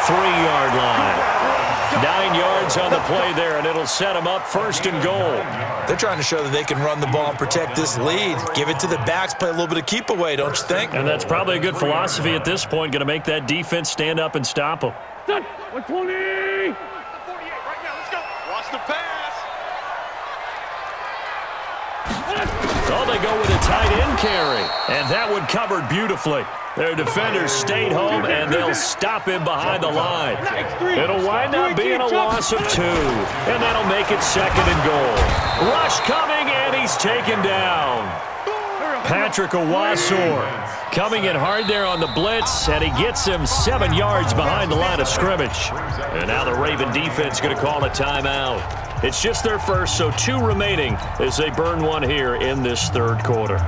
3-yard line. 9 yards on the play there, and it'll set them up 1st and goal. They're trying to show that they can run the ball and protect this lead. Give it to the backs, play a little bit of keep away, don't you think? And that's probably a good philosophy at this point, going to make that defense stand up and stop them. 120! 48 right now, let's go. Watch the pass. Oh, they go with a tight end carry. And that one covered beautifully. Their defenders stayed home, and they'll stop him behind the line. It'll wind up being a loss of 2. And that'll make it 2nd and goal. Rush coming, and he's taken down. Patrick Owasor coming in hard there on the blitz, and he gets him 7 yards behind the line of scrimmage. And now the Raven defense going to call a timeout. It's just their first, so 2 remaining as they burn one here in this 3rd quarter.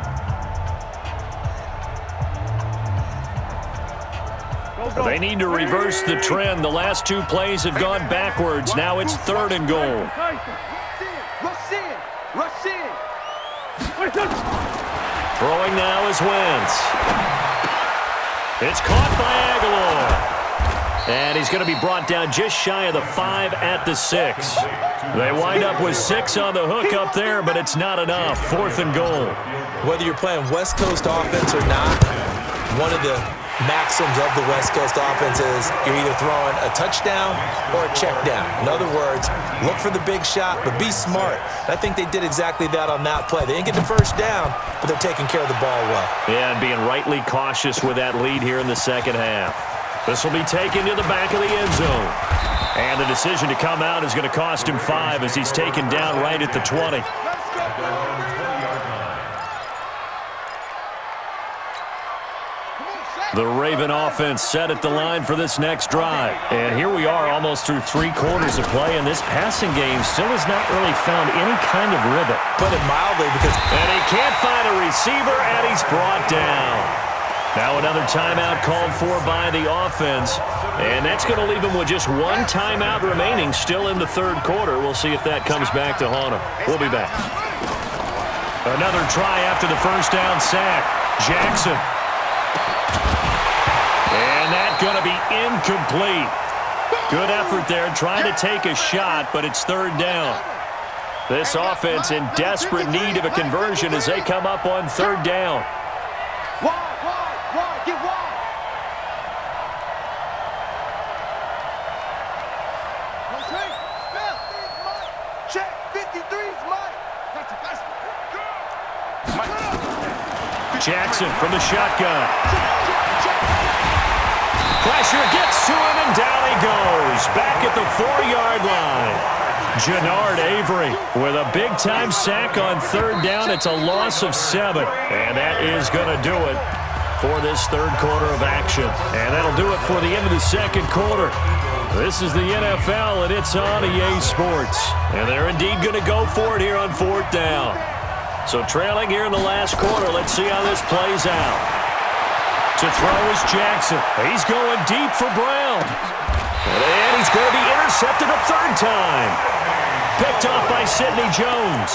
They need to reverse the trend. The last 2 plays have gone backwards. Now it's 3rd and goal. Rush in. Rush in. Throwing now is Wentz. It's caught by Aguilar. And he's going to be brought down just shy of the 5 at the 6. They wind up with 6 on the hook up there, but it's not enough. 4th and goal. Whether you're playing West Coast offense or not, one of the maxims of the West Coast offense is you're either throwing a touchdown or a check down. In other words, look for the big shot, but be smart. I think they did exactly that on that play. They didn't get the 1st down, but they're taking care of the ball well. Yeah, and being rightly cautious with that lead here in the 2nd half. This will be taken to the back of the end zone. And the decision to come out is going to cost him 5 as he's taken down right at the 20. The Raven offense set at the line for this next drive. And here we are almost through 3 quarters of play, and this passing game still has not really found any kind of rhythm. Put it mildly because... And he can't find a receiver, and he's brought down. Now another timeout called for by the offense, and that's going to leave him with just 1 timeout remaining still in the 3rd quarter. We'll see if that comes back to haunt him. We'll be back. Another try after the 1st down sack. Jackson. And that's going to be incomplete. Good effort there trying to take a shot, but it's 3rd down. This offense in desperate need of a conversion as they come up on 3rd down. Wide, get wide. Check, 53's Mike. Jackson from the shotgun. Pressure gets to him, and down he goes. Back at the 4-yard line. Jannard Avery with a big-time sack on 3rd down. It's a loss of 7. And that is going to do it for this 3rd quarter of action. And that'll do it for the end of the 2nd quarter. This is the NFL, and it's on EA Sports. And they're indeed going to go for it here on 4th down. So trailing here in the last quarter, let's see how this plays out. To throw is Jackson. He's going deep for Brown. And he's going to be intercepted a 3rd time. Picked off by Sidney Jones.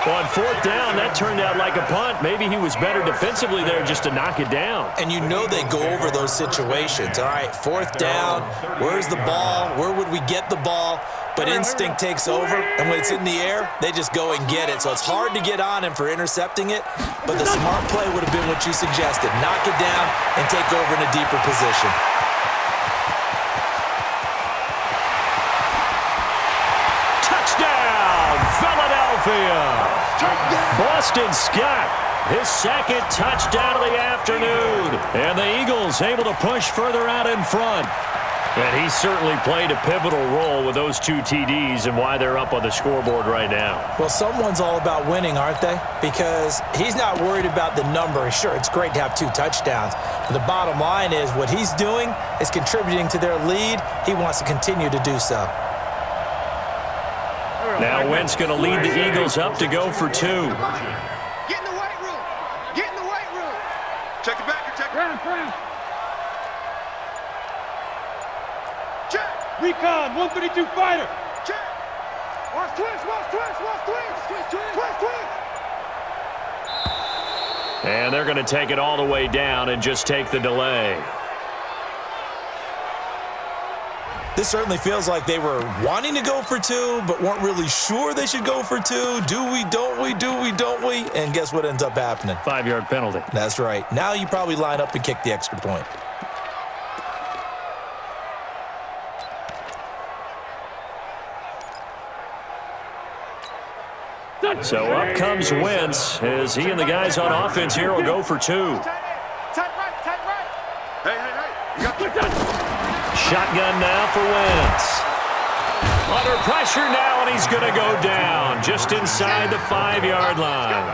On 4th down, that turned out like a punt. Maybe he was better defensively there just to knock it down. And you know they go over those situations. All right, 4th down, where's the ball? Where would we get the ball? But instinct takes over, and when it's in the air, they just go and get it. So it's hard to get on him for intercepting it, but the smart play would have been what you suggested. Knock it down and take over in a deeper position. Touchdown, Philadelphia! Boston Scott, his 2nd touchdown of the afternoon. And the Eagles able to push further out in front. And he certainly played a pivotal role with those 2 TDs and why they're up on the scoreboard right now. Well, someone's all about winning, aren't they? Because he's not worried about the number. Sure, it's great to have 2 touchdowns. But the bottom line is what he's doing is contributing to their lead. He wants to continue to do so. Now Wentz going to lead the Eagles up to go for 2. Get in the weight room. Get in the weight room. Check it back. Check it. Check. Recon, 132 fighter. Check. Watch twist. And they're going to take it all the way down and just take the delay. This certainly feels like they were wanting to go for two, but weren't really sure they should go for two. Do we, don't we, do we, don't we? And guess what ends up happening? 5-yard penalty. That's right. Now you probably line up and kick the extra point. So up comes Wentz as he and the guys on offense here will go for two. Shotgun now for Wentz. Under pressure now, and he's going to go down just inside the 5-yard line.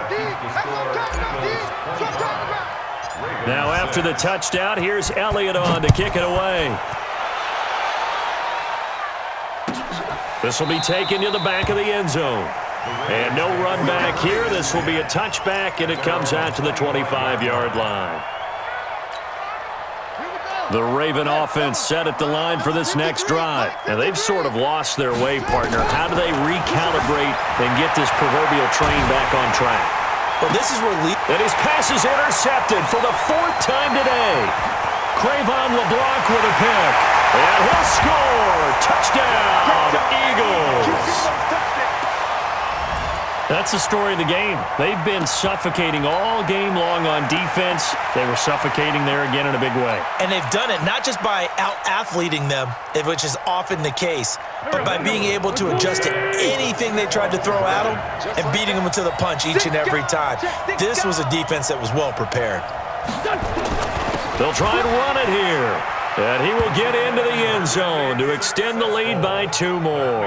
Now after the touchdown, here's Elliott on to kick it away. This will be taken to the back of the end zone. And no run back here. This will be a touchback, and it comes out to the 25-yard line. The Raven offense set at the line for this next drive. And they've sort of lost their way, partner. How do they recalibrate and get this proverbial train back on track? Well, this is where and his pass is intercepted for the 4th time today. Cravon LeBlanc with a pick. And he'll score. Touchdown, Eagles. That's the story of the game. They've been suffocating all game long on defense. They were suffocating there again in a big way. And they've done it not just by out-athleting them, which is often the case, but by being able to adjust to anything they tried to throw at them and beating them to the punch each and every time. This was a defense that was well prepared. They'll try and run it here. And he will get into the end zone to extend the lead by 2 more.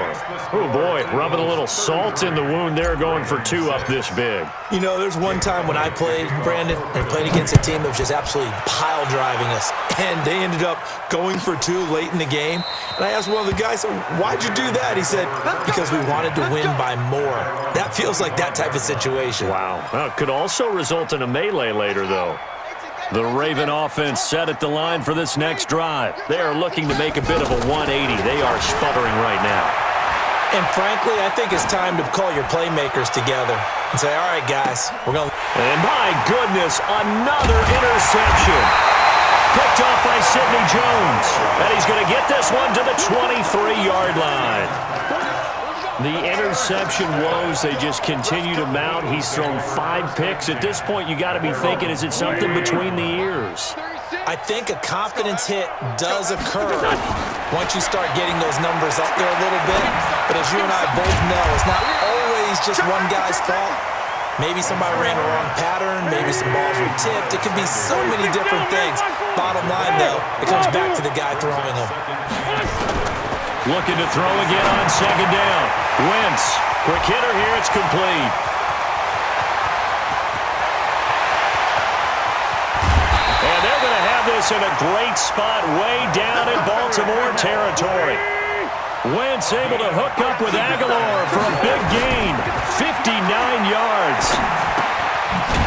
Oh, boy, rubbing a little salt in the wound there, going for 2 up this big. You know, there's one time when I played, Brandon, and played against a team that was just absolutely pile driving us, and they ended up going for 2 late in the game. And I asked one of the guys, why'd you do that? He said, because we wanted to win by more. That feels like that type of situation. Wow. Well, it could also result in a melee later, though. The Raven offense set at the line for this next drive. They are looking to make a bit of a 180. They are sputtering right now. And frankly, I think it's time to call your playmakers together and say, all right, guys, we're going to... And my goodness, another interception. Picked off by Sidney Jones. And he's going to get this one to the 23-yard line. The interception woes, they just continue to mount. He's thrown 5 picks. At this point, you got to be thinking, is it something between the ears? I think a confidence hit does occur once you start getting those numbers up there a little bit. But as you and I both know, it's not always just one guy's fault. Maybe somebody ran a wrong pattern. Maybe some balls were tipped. It could be so many different things. Bottom line, though, it comes back to the guy throwing them. Looking to throw again on 2nd down. Wentz, quick hitter here, it's complete. And they're going to have this in a great spot way down in Baltimore territory. Wentz able to hook up with Aguilar for a big gain, 59 yards.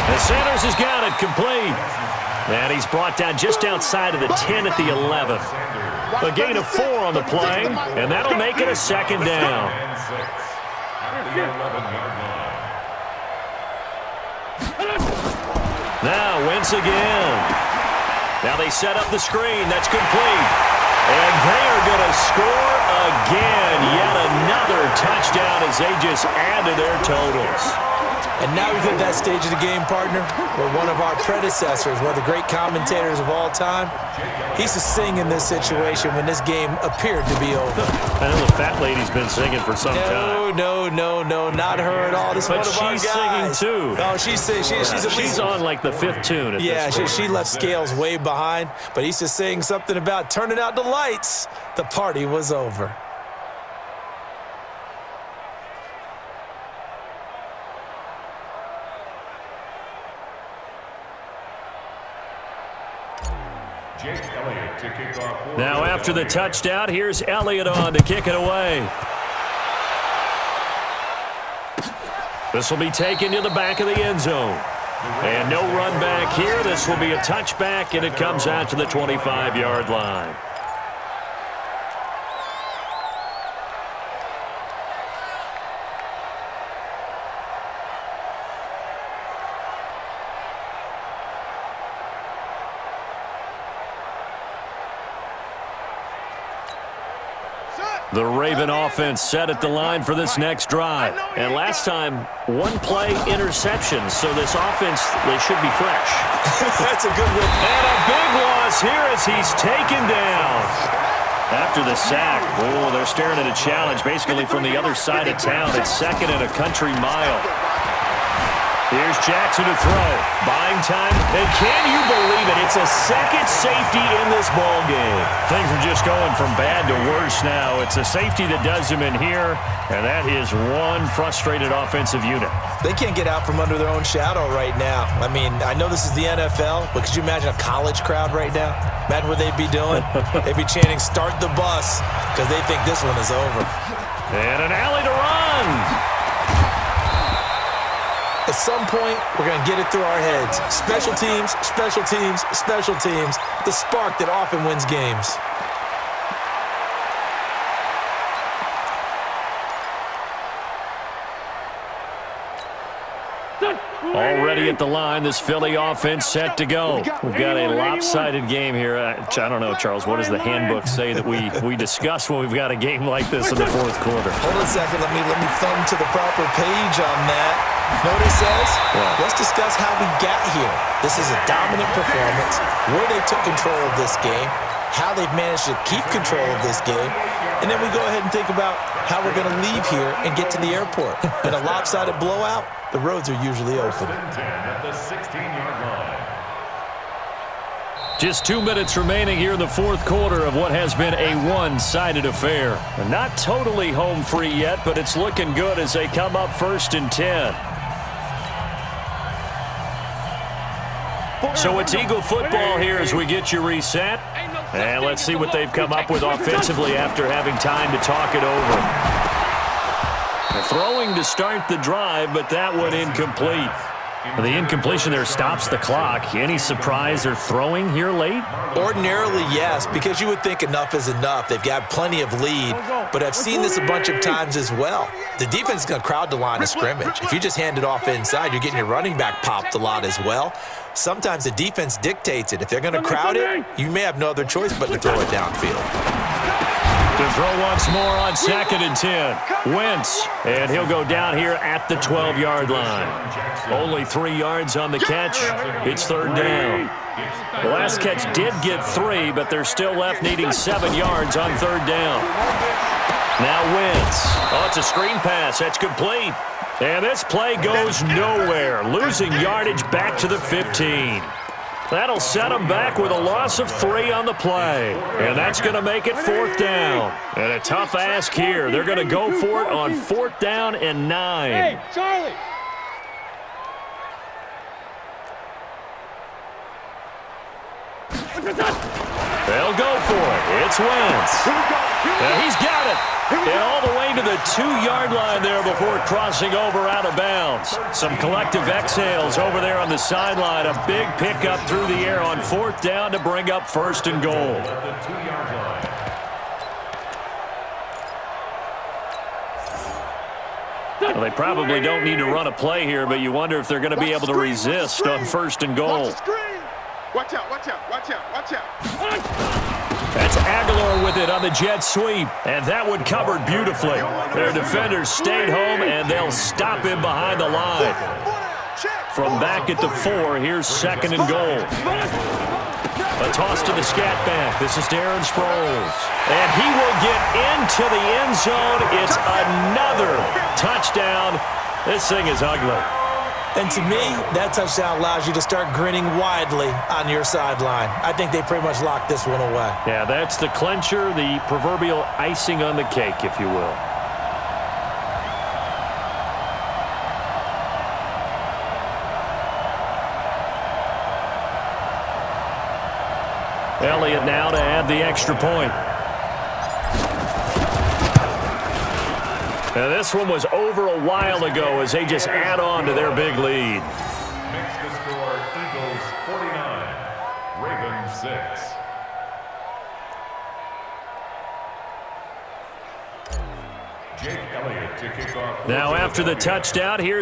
And Sanders has got it complete. And he's brought down just outside of the 10 at the 11. A gain of 4 on the play, and that'll make it a 2nd down. Now Wentz again. Now they set up the screen. That's complete. And they are going to score again. Yet another touchdown as they just add to their totals. And now we've hit that stage of the game, partner, where one of our predecessors, one of the great commentators of all time, he used to sing in this situation when this game appeared to be over. I know the fat lady's been singing for some time. No, not her at all. This is one of our guys. But she's singing, too. Oh, she's on like the 5th tune at yeah, this point. she left Scales way behind, but he used to sing something about turning out the lights. The party was over. Now after the touchdown, here's Elliott on to kick it away. This will be taken to the back of the end zone. And no run back here. This will be a touchback, and it comes out to the 25-yard line. The Raven offense set at the line for this next drive. And last time, one play interception, so this offense, they should be fresh. That's a good one. And a big loss here as he's taken down. After the sack, oh, they're staring at a challenge basically from the other side of town. It's second and a country mile. Here's Jackson to throw. Buying time. And can you believe it? It's a second safety in this ball game. Things are just going from bad to worse now. It's a safety that does them in here, and that is one frustrated offensive unit. They can't get out from under their own shadow right now. I mean, I know this is the NFL, but could you imagine a college crowd right now? Imagine what they'd be doing. They'd be chanting, "Start the bus," because they think this one is over. And an alley to run. At some point, we're going to get it through our heads. Special teams, special teams, special teams. The spark that often wins games. Already at the line, this Philly offense set to go. We've got a lopsided game here. I don't know, Charles, what does the handbook say that we discuss when we've got a game like this in the fourth quarter? Hold on a second. Let me thumb to the proper page on that. Know what it says? Yeah. Let's discuss how we got here. This is a dominant performance, where they took control of this game, how they've managed to keep control of this game, and then we go ahead and think about how we're going to leave here and get to the airport. In a lopsided blowout, the roads are usually open. Just 2 minutes remaining here in the fourth quarter of what has been a one-sided affair. Not totally home free yet, but it's looking good as they come up 1st and 10. So it's Eagle football here as we get you reset. And let's see what they've come up with offensively after having time to talk it over. Throwing to start the drive, but that one incomplete. The incompletion there stops the clock. Any surprise they're throwing here late? Ordinarily, yes, because you would think enough is enough. They've got plenty of lead, but I've seen this a bunch of times as well. The defense is going to crowd the line of scrimmage. If you just hand it off inside, you're getting your running back popped a lot as well. Sometimes the defense dictates it. If they're going to crowd it, you may have no other choice but to throw it downfield. To throw once more on 2nd and 10. Wentz, and he'll go down here at the 12-yard line. Only 3 yards on the catch. It's 3rd down. The last catch did get 3, but they're still left needing 7 yards on 3rd down. Now Wentz. Oh, it's a screen pass. That's complete. And this play goes nowhere, losing yardage back to the 15. That'll set them back with a loss of 3 on the play. And that's going to make it 4th down. And a tough ask here. They're going to go for it on 4th down and 9. Hey, Charlie! They'll go for it. It's Wentz. And he's got it. And all the way to the 2-yard line there before crossing over out of bounds. Some collective exhales over there on the sideline. A big pickup through the air on 4th down to bring up 1st and goal. Well, they probably don't need to run a play here, but you wonder if they're going to be able to resist on 1st and goal. Watch out, watch out, watch out, watch out. That's Aguilar with it on the jet sweep, and that one covered beautifully. Their defenders stayed home, and they'll stop him behind the line. From back at the 4, here's 2nd and goal. A toss to the scat back. This is Darren Sproles. And he will get into the end zone. It's another touchdown. This thing is ugly. And to me, that touchdown allows you to start grinning widely on your sideline. I think they pretty much locked this one away. Yeah, that's the clincher, the proverbial icing on the cake, if you will. Elliott now to add the extra point. Now this one was over a while ago as they just add on to their big lead. Makes the score Eagles 49, Ravens 6. Jake Elliott to kick off. Now after the touchdown, here's